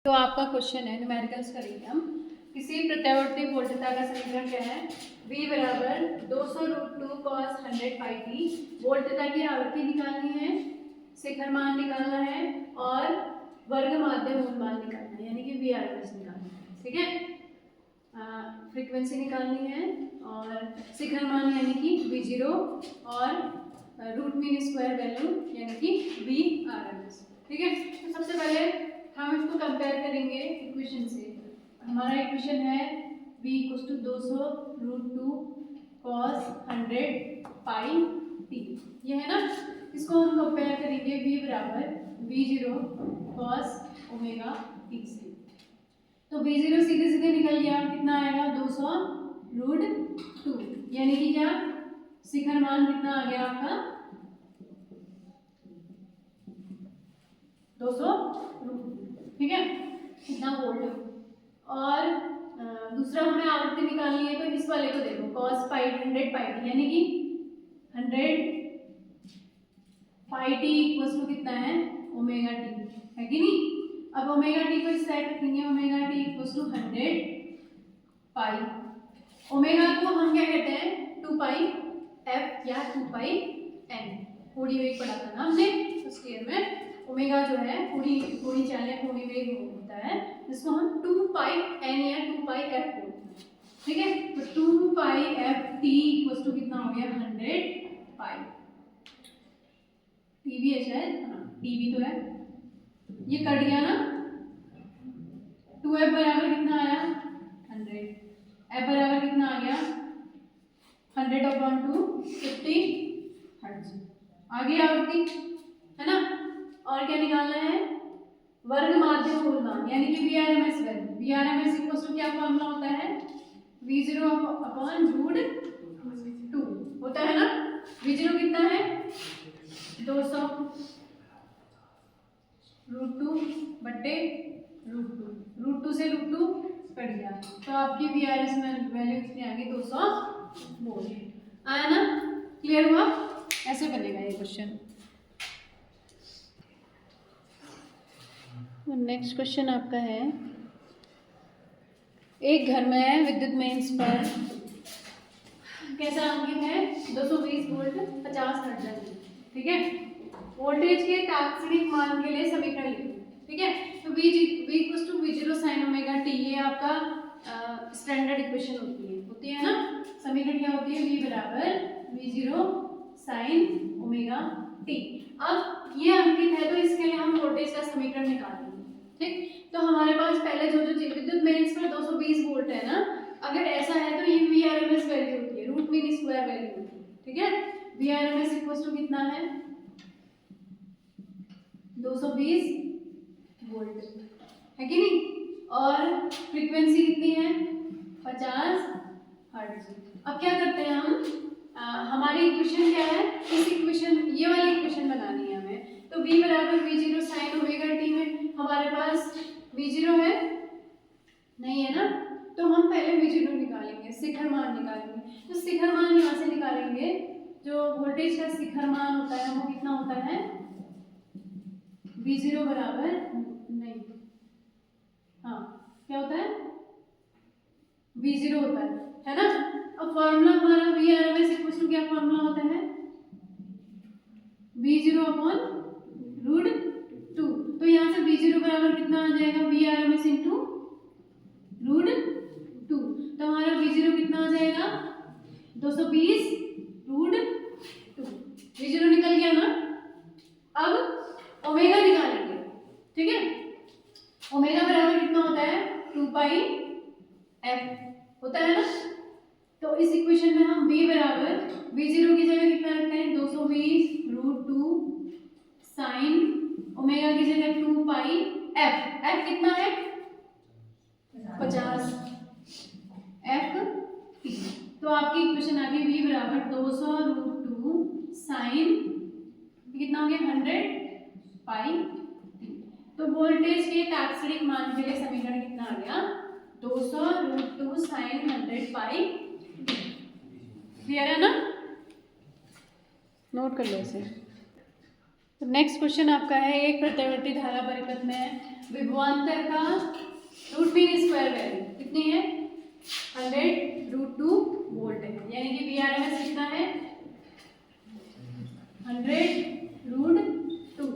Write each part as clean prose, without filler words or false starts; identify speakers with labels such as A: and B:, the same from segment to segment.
A: तो आपका क्वेश्चन है, न्यूमेरिकल्स करेंगे हम। किसी प्रत्यावर्ती वोल्टता का समीकरण क्या है? V बराबर 200√2 cos 100 पाई टी। वोल्टता की आवृत्ति निकालनी है, शिखर मान निकालना है और वर्ग माध्य मूल मान निकालना है, यानी कि VRMS निकालना है। ठीक है, फ्रीक्वेंसी निकालनी है और शिखर मान यानी कि V0 और रूट मीन स्क्वायर वैल्यू यानी कि VRMS। ठीक है, तो सबसे पहले हम इसको कंपेयर करेंगे इक्वेशन से। हमारा इक्वेशन है v equals to 200√2 cos 100 pi t, ये है ना। इसको हम कंपेयर करेंगे v बराबर v0 cos ओमेगा टी से। तो v0 सीधे सीधे निकल गया, कितना आएगा 200√2, यानी कि क्या शिखर मान कितना आ गया आपका 200√2। ठीक है, कितना वोल्ट। और दूसरा हमें आवृत्ति निकालनी है, तो इस वाले को देखो cos पाई 100 पाई टी, यानी कि 100 पाई टी इक्वल्स टू कितना है ओमेगा टी, है कि नहीं। अब ओमेगा टी को इस साइड रखेंगे, omega t equals to 100 pi. Omega को हम क्या कहते हैं 2 पाई एफ या 2 पाई एन, कोणीय वेग पढ़ा था ना हमने फर्स्ट ईयर में। ओमेगा जो है कोणीय चाल या कोणीय वेग होता है, जिसको हम 2 पाई एन या 2 पाई एफ बोलते हैं। ठीक है, तो 2 पाई एफ टी इक्वल्स टू कितना हो गया 100 पाई। टी भी है शायद, हाँ टी भी तो है, ये कट गया ना। 2f बराबर कितना आया 100, f बराबर कितना आ गया 100/2 50 हर्ट्ज। आगे आवृत्ति है ना, और क्या निकालना है वर्ग माध्य मूल मान, यानी कि VRMS value. VRMS equals to क्या फॉर्मूला होता है V0/√2 होता है ना। V0 कितना है 200√2/√2, √2 से √2 कट गया, तो आपकी VRMS वैल्यू कितनी आ गई 200 वोल्ट। आया ना, क्लियर हुआ। ऐसे बनेगा ये क्वेश्चन। नेक्स्ट क्वेश्चन आपका है, एक घर में विद्युत मेंस पर कैसा अंकित है 220 वोल्ट 50 हर्ट्ज। ठीक है, वोल्टेज के तात्क्षणिक मान के लिए समीकरण लिखो। ठीक है, तो v equals to v0 sin omega t, ये आपका स्टैंडर्ड इक्वेशन होती है ना। समीकरण क्या होती है v बराबर v0 sin ओमेगा t। अब ये अंकित है, तो इसके लिए हम वोल्टेज का समीकरण निकालेंगे। ठीक, तो हमारे पास पहले जो विद्युत मेंस पर 220 वोल्ट है ना, अगर ऐसा है तो ये VRMS वैल्यू होती है, रूट मीन स्क्वायर वैल्यू होती है। ठीक है, VRMS इक्वल्स टू कितना है 220 वोल्ट, है कि नहीं, और फ्रीक्वेंसी कितनी है 50 हर्ट्ज। अब क्या करते हैं हम, हमारी इक्वेशन क्या है, इस इक्वेशन ये वाली इक्वेशन बनानी है हमें। तो v बराबर v0 sin ओमेगा t में हमारे पास v0 है नहीं है ना, तो हम पहले v0 निकालेंगे, शिखर मान निकालेंगे। तो शिखर मान यहाँ से निकालेंगे, जो वोल्टेज का शिखर मान होता है वो कितना होता है v0 बराबर नहीं, हाँ क्या होता है v0 होता है ना। अब फॉर्मूला हमारा VRMS इक्वल्स टू क्या फॉर्मूला होता है v0/√2। तो यहाँ से v0 बराबर कितना आ जाएगा VRMS इंटू √2। तो हमारा v0 कितना आ जाएगा 220√2। v0 निकल गया ना। अब ओमेगा निकालेंगे। ठीक है, ओमेगा बराबर कितना होता है 2 पाई एफ होता है ना। तो इस इक्वेशन में हम v बराबर v0 की जगह कितना रखते हैं 220√2 sin ओमेगा की जगह 2 पाई f कितना है 50 f t। तो आपकी इक्वेशन आ गई v बराबर 200√2 sin कितना हो गया 100 पाई t। तो वोल्टेज के तात्क्षणिक मान के लिए समीकरण कितना आ गया 200√2 sin 100 पाई। क्लियर है ना, नोट कर लो इसे। तो नेक्स्ट क्वेश्चन आपका है, एक प्रत्यावर्ती धारा परिपथ में विभवांतर का रूट मीन स्क्वायर वैल्यू कितनी है? 100√2 वोल्ट है, यानी कि VRMS कितना है? 100√2।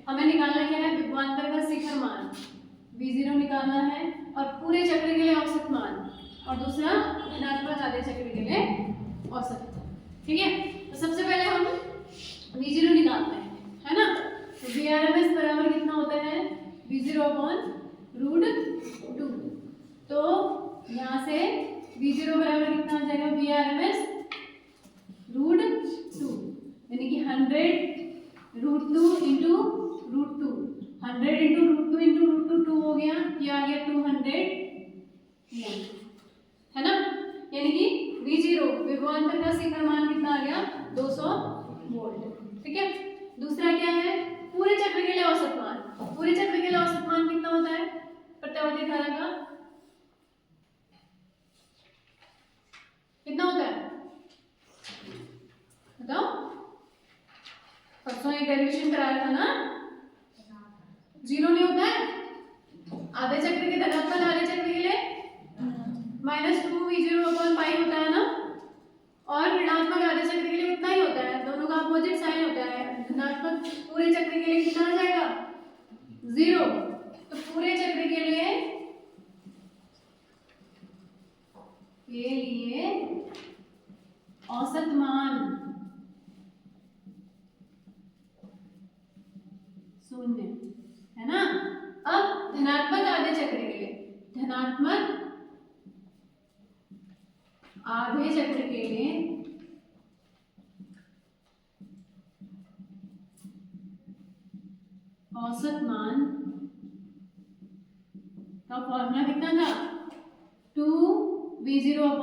A: हमें निकालना क्या है? विभवांतर का शिखर मान V0 निकालना है और पूरे चक्र के लिए औसत मान, और दूसरा धनात्मक आधे चक्र के लिए औसत। ठीक है, तो सबसे पहले हम V0 निकालते हैं, है ना। तो VRMS बराबर कितना होता है? V0/√2। तो यहाँ से V0 बराबर कितना आ जाएगा? VRMS√2, यानी कि 100√2 इंटू √2, 100 इंटू √2 इंटू √2 2 हो गया, ये आ गया 200 वोल्ट, है ना। यानी कि V0 विभवांतर का शिखर मान कितना आ गया? 200 वोल्ट। ठीक है, दूसरा क्या है? पूरे चक्र के लिए औसत मान। पूरे चक्र के लिए औसत मान कितना होता है प्रत्यावर्ती धारा का? कितना होता है बताओ? परसों एक डेरिवेशन कराया था ना, 0 नहीं होता है। आधे चक्र के धनात्मक आधे चक्र के लिए -2 V0/π होता है ना, और ऋणात्मक आधे चक्र के लिए उतना ही होता है, दोनों का अपोजिट साइन होता है। धनात्मक पूरे चक्र के लिए कितना आ जाएगा? 0। तो पूरे चक्र के लिए औसत मान 0, है ना। अब धनात्मक आधे चक्र के लिए, धनात्मक आधे चक्र के लिए औसत मान का फॉर्मूला कितना था? 2V0/π।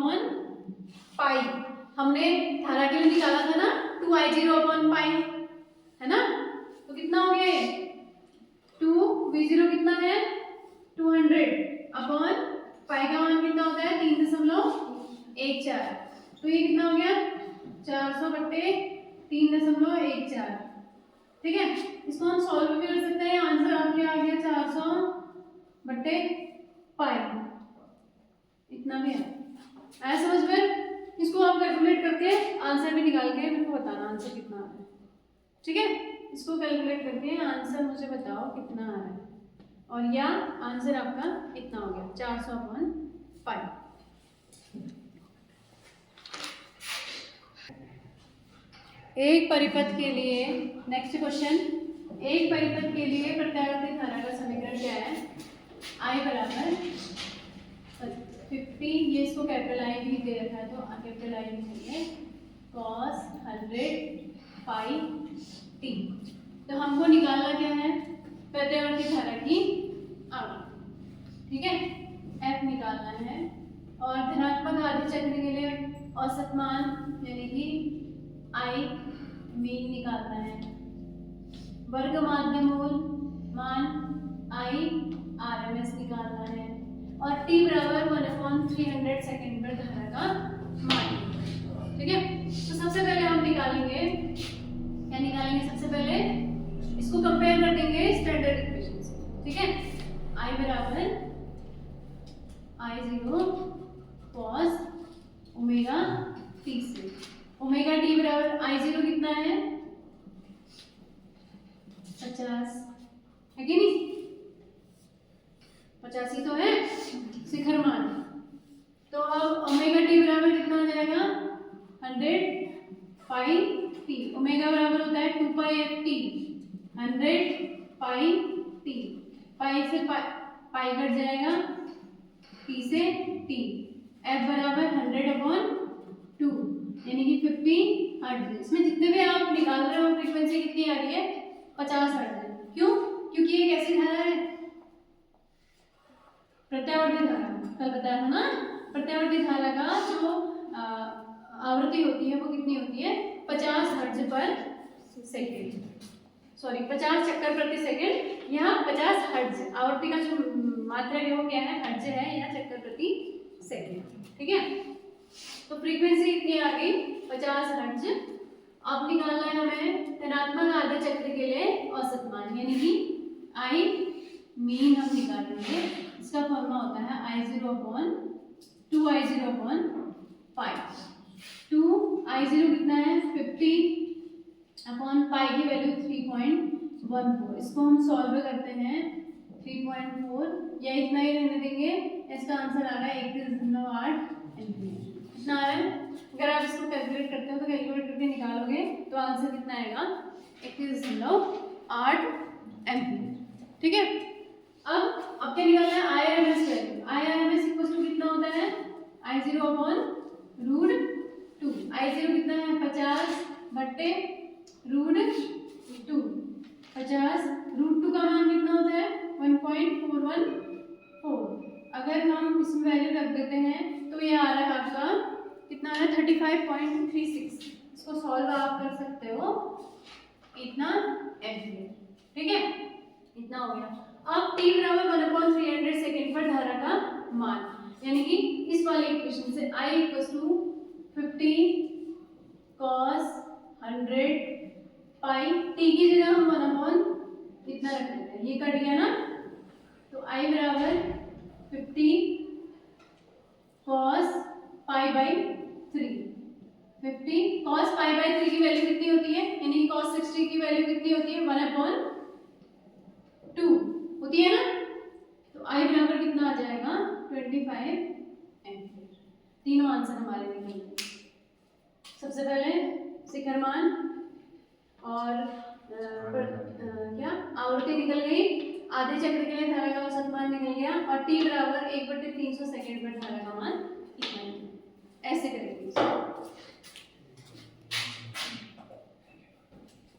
A: हमने धारा के लिए निकाला था ना 2I0/π, है ना। तो कितना हो गया? 2V0 कितना है? 200/π का मान कितना होता है? 3.14। तो ये कितना हो गया? 400/3.14। ठीक है, इसको हम सॉल्व भी कर सकते हैं। आंसर आपके आ गया 400/π, इतना भी है। आया समझ में? इसको आप कैलकुलेट करके आंसर भी निकाल के मेरे को बताना आंसर कितना आ रहा है। ठीक है, इसको कैलकुलेट करके आंसर मुझे बताओ कितना आ रहा है, और या आंसर आपका इतना हो गया 400/π। एक परिपथ के लिए, नेक्स्ट क्वेश्चन, एक परिपथ के लिए प्रत्यावर्ती धारा का समीकरण क्या है? I बराबर 50, ये इसको कैपिटल I भी दे रखा है तो कैपिटल I भी चाहिए, cos 100πt। तो हमको निकालना क्या है? प्रत्यावर्ती धारा की आवृत्ति। ठीक है, F निकालना है, और धनात्मक आधे चक्र के लिए औसत मान यानी कि I मीन निकालना है, वर्ग माध्य मूल मान I RMS निकालना है, और T बराबर 1/300 सेकेंड पर धारा का मान। ठीक है, तो सबसे पहले हम निकालेंगे, क्या निकालेंगे? सबसे पहले इसको कंपेयर कर देंगे स्टैंडर्ड इक्वेशन से। ठीक है, I बराबर I0 cos ω t से, ओमेगा टी बराबर I0 कितना है? 50 है कि नहीं? 85 ही तो है शिखर मान। तो अब ओमेगा टी बराबर कितना आ जाएगा? 100πt। ओमेगा बराबर होता है 2πft, 100πt। पाई से पाई कट जाएगा, टी से टी। एफ बराबर 100/2 यानी कि 50 हर्ट्ज। इसमें जितने भी आप निकाल रहे हो फ्रीक्वेंसी कितनी आ रही है? 50 हर्ट्ज। क्यों? क्योंकि ये कैसी धारा है? प्रत्यावर्ती धारा। कल बताया था ना, प्रत्यावर्ती धारा का जो आवृत्ति होती है वो कितनी होती है? 50 हर्ट्ज पर सेकेंड, सॉरी 50 चक्कर प्रति सेकेंड। यहाँ 50 हर्ट्ज आवृत्ति का जो मात्रा है वो क्या है? हर्ट्ज है या चक्कर प्रति सेकेंड। ठीक है, तो फ्रीक्वेंसी कितनी आ गई? 50 हर्ट्ज अब निकालना है हमें धनात्मक आधे चक्र के लिए औसत मान, यानी कि आई मीन हम निकालेंगे। इसका फॉर्मूला होता है I0 upon 2I0 upon pi. 2I0 कितना है 50 अपॉन पाई की वैल्यू 3.14। इसको हम सॉल्व करते हैं 3.4 या इतना ही रहने देंगे। इसका आंसर आ रहा है 31.8 एम्पीयर। कितना आ रहा है? अगर आप इसको कैलकुलेट करते हो तो कैलकुलेट करके निकालोगे तो आंसर कितना आएगा 31.8 एम्पीयर। ठीक है, अब क्या निकालना है IRMS value. IRMS equal to कितना होता है I0 अपॉन रूट 2। I0 कितना है 50 बट्टे रूट 2। 50 रूट 2 का मान कितना होता है 1.414। अगर हम इसमें वैल्यू रख देते हैं तो ये आ रहा है आपका कितना है 35.36। इसको सॉल्व आप कर सकते हो, इतना एम्पीयर। ठीक है, इतना हो गया। अब t बराबर 1/300 सेकेंड पर धारा का मान, यानी कि इस वाले इक्वेशन से I = 50 cos 100 पाई, t की जगह हम 1/, इतना रख देते हैं, ये कट गया ना, तो I बराबर 50 cos π/3। 50 cos π/3 की वैल्यू कितनी होती है, यानी कि cos 60 की वैल्यू कितनी होती है 1/2 होती है ना, तो I बराबर कितना आ जाएगा 25 एम्पीयर। तीनों आंसर हमारे निकल गए। सबसे पहले शिखर मान और क्या आवृत्ति निकल गई, आधे चक्र के लिए धारा का औसत मान निकल गया, और t बराबर 1/300 सेकेंड पर धारा का मान इतना। ऐसे करेंगे।